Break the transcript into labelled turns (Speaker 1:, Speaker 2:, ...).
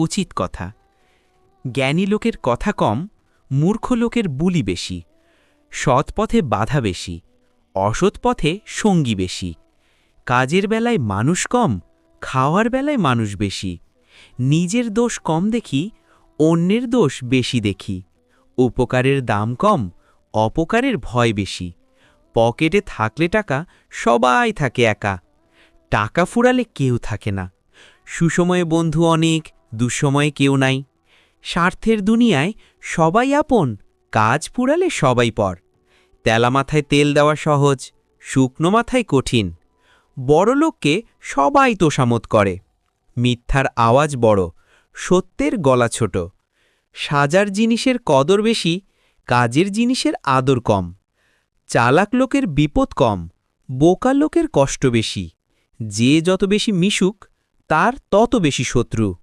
Speaker 1: উচিত কথা। জ্ঞানী লোকের কথা কম, মূর্খ লোকের বুলি বেশি। সৎ পথে বাধা বেশি, অসৎ পথে সঙ্গী বেশি। কাজের বেলায় মানুষ কম, খাওয়ার বেলায় মানুষ বেশি। নিজের দোষ কম দেখি, অন্যের দোষ বেশি দেখি। উপকারের দাম কম, অপকারের ভয় বেশি। পকেটে থাকলে টাকা, সবাই থাকে একা। টাকা ফুরালে কেউ থাকে না। সুসময়ে বন্ধু অনেক, দুঃসময়ে কেউ নাই। স্বার্থের দুনিয়ায় সবাই আপন, কাজ ফুরালে সবাই পর। তেলা মাথায় তেল দেওয়া সহজ, শুকনো মাথায় কঠিন। বড়লোককে সবাই তোষামত করে। মিথ্যার আওয়াজ বড়, সত্যের গলা ছোট। সাজার জিনিসের কদর বেশি, কাজের জিনিসের আদর কম। চালাক লোকের বিপদ কম, বোকা লোকের কষ্ট বেশি। যে যত বেশি মিশুক, তার তত বেশি শত্রু।